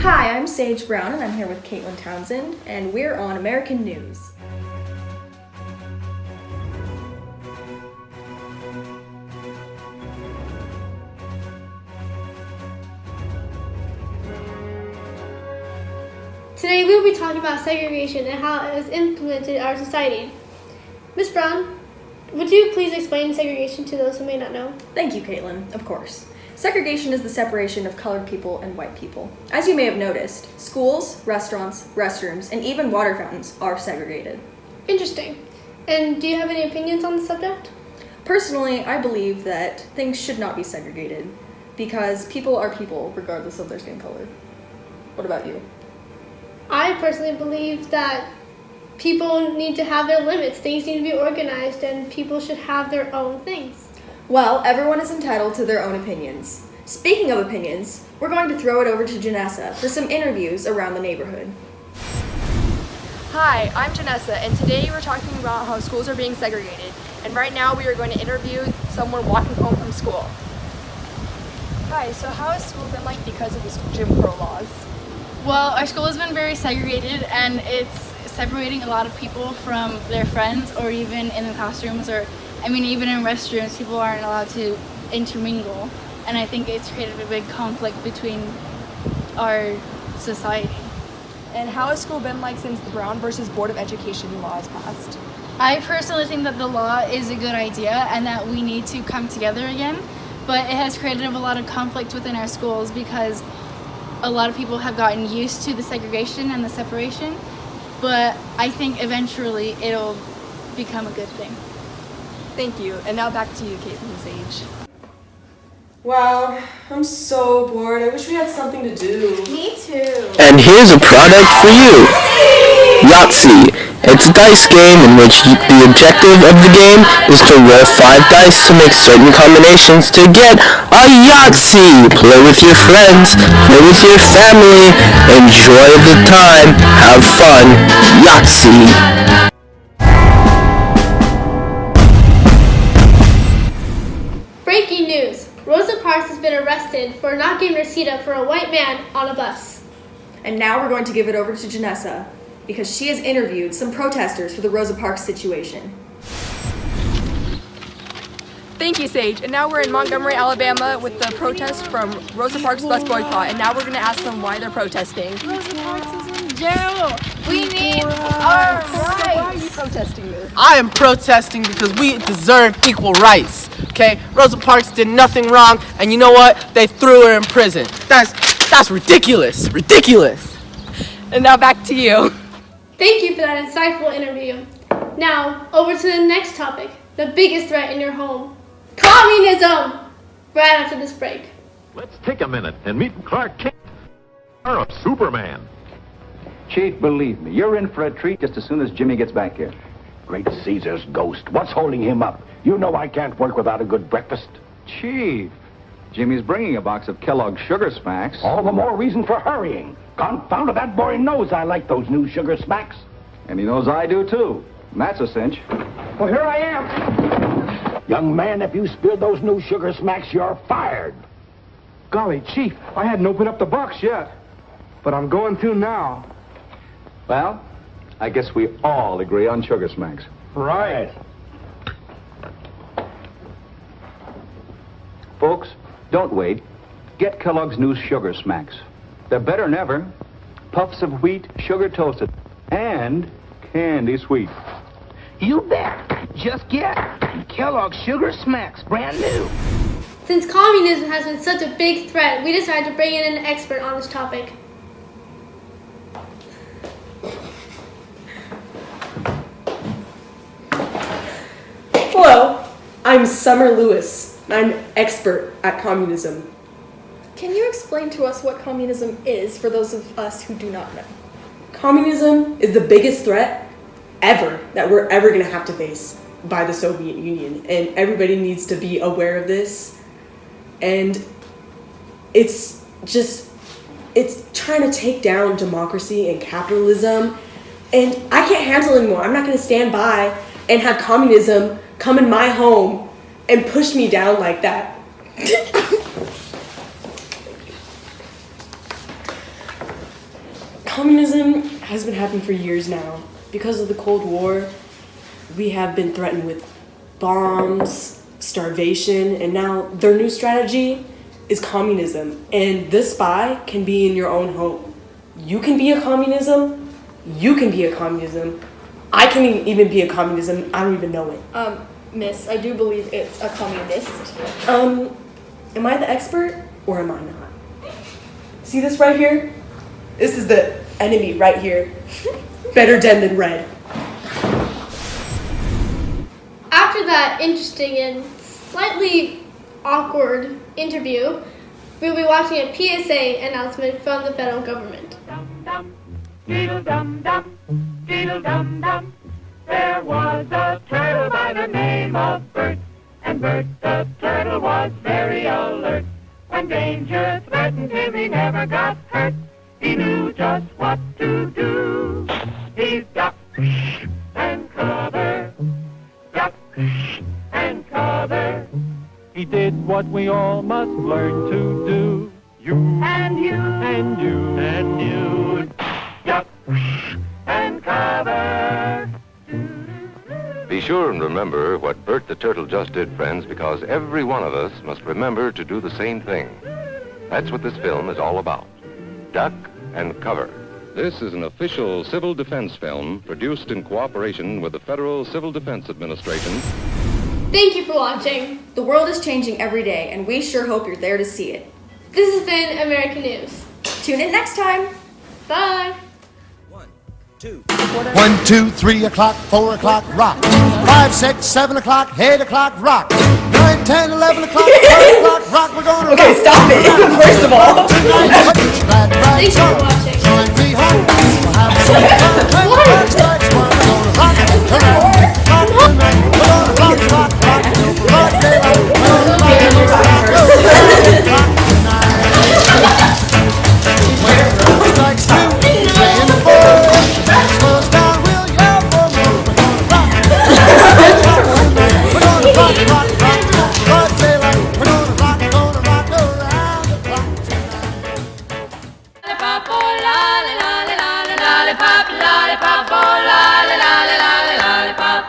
Hi, I'm Sage Brown, and I'm here with Caitlin Townsend, and we're on American News. Today we will be talking about segregation and how it has implemented our society. Ms. Brown, would you please explain segregation to those who may not know? Thank you, Caitlin. Of course. Segregation is the separation of colored people and white people. As you may have noticed, schools, restaurants, restrooms, and even water fountains are segregated. Interesting. And do you have any opinions on the subject? Personally, I believe that things should not be segregated because people are people regardless of their skin color. What about you? I personally believe that people need to have their limits. Things need to be organized and people should have their own things. Well, everyone is entitled to their own opinions. Speaking of opinions, we're going to throw it over to Janessa for some interviews around the neighborhood. Hi, I'm Janessa, and today we're talking about how schools are being segregated. And right now we are going to interview someone walking home from school. Hi, so how has school been like because of the Jim Crow laws? Well, our school has been very segregated, and it's separating a lot of people from their friends, or even in the classrooms, even in restrooms, people aren't allowed to intermingle. And I think it's created a big conflict between our society. And how has school been like since the Brown versus Board of Education laws passed? I personally think that the law is a good idea and that we need to come together again, but it has created a lot of conflict within our schools because a lot of people have gotten used to the segregation and the separation, but I think eventually it'll become a good thing. Thank you. And now back to you, Caitlin and Sage. Wow, I'm so bored. I wish we had something to do. Me too. And here's a product for you. Yahtzee. It's a dice game in which the objective of the game is to roll 5 dice to make certain combinations to get a Yahtzee. Play with your friends, play with your family, enjoy the time, have fun. Yahtzee. Breaking news. Rosa Parks has been arrested for not giving her seat up for a white man on a bus. And now we're going to give it over to Janessa because she has interviewed some protesters for the Rosa Parks situation. Thank you, Sage. And now we're in Montgomery, Alabama with the protest from Rosa Parks bus boycott. And now we're going to ask them why they're protesting. Rosa Parks is in jail. We need our rights. Why are you protesting this? I am protesting because we deserve equal rights, okay? Rosa Parks did nothing wrong, and you know what? They threw her in prison. That's ridiculous, ridiculous. And now back to you. Thank you for that insightful interview. Now, over to the next topic, the biggest threat in your home, communism, right after this break. Let's take a minute and meet Clark Kent, or of Superman. Chief, believe me, you're in for a treat just as soon as Jimmy gets back here. Great Caesar's ghost. What's holding him up? You know I can't work without a good breakfast. Chief, Jimmy's bringing a box of Kellogg's Sugar Smacks. All the more reason for hurrying. Confound it, that boy knows I like those new Sugar Smacks. And he knows I do, too. And that's a cinch. Well, here I am. Young man, if you spill those new Sugar Smacks, you're fired. Golly, Chief, I hadn't opened up the box yet. But I'm going to now. Well, I guess we all agree on Sugar Smacks. Right. Folks, don't wait. Get Kellogg's new Sugar Smacks. They're better than ever. Puffs of wheat, sugar toasted, and candy sweet. You bet. Just get Kellogg's Sugar Smacks, brand new. Since communism has been such a big threat, we decided to bring in an expert on this topic. Hello, I'm Summer Lewis. I'm an expert at communism. Can you explain to us what communism is for those of us who do not know? Communism is the biggest threat ever that we're ever going to have to face by the Soviet Union. And everybody needs to be aware of this. And it's trying to take down democracy and capitalism. And I can't handle it anymore. I'm not going to stand by and have communism come in my home and push me down like that. Communism has been happening for years now. Because of the Cold War, we have been threatened with bombs, starvation, and now their new strategy is communism. And this spy can be in your own home. You can be a communism. You can be a communism. I can even be a communism. I don't even know it. Miss, I do believe it's a communist. Am I the expert or am I not? See this right here? This is the enemy right here. Better dead than red. After that interesting and slightly awkward interview, we'll be watching a PSA announcement from the federal government. Dum-dum, there was a turtle by the name of Bert, and Bert the turtle was very alert. When danger threatened him, he never got hurt. He knew just what to do. He ducked and covered, ducked and covered. He did what we all must learn to do. You and you and you and you. Duck and cover. Be sure and remember what Bert the Turtle just did, friends, because every one of us must remember to do the same thing. That's what this film is all about. Duck and cover. This is an official civil defense film produced in cooperation with the Federal Civil Defense Administration. Thank you for watching. The world is changing every day, and we sure hope you're there to see it. This has been American News. Tune in next time. Bye. 1, 2, 3 o'clock, 4 o'clock, rock. 5, 6, 7 o'clock, 8 o'clock, rock. 9, 10, 11 o'clock, 12 o'clock, rock. We're gonna Okay, rock. stop it. First of all. Thanks for watching. Join me home. We'll have some fun. We're gonna rock tonight. Rock tonight. We're gonna rock, rock, rock till broad daylight. We're gonna rock, rock, rock tonight. We'd like to stay in the forest. Slows down, we'll yell for more. We're gonna rock. We're gonna rock, rock, rock till broad daylight. We're gonna rock around the clock tonight. Lollipop, oh, lolly, lolly, lolly, lollipop, lollipop, oh, lolly, lolly, lolly, lollipop.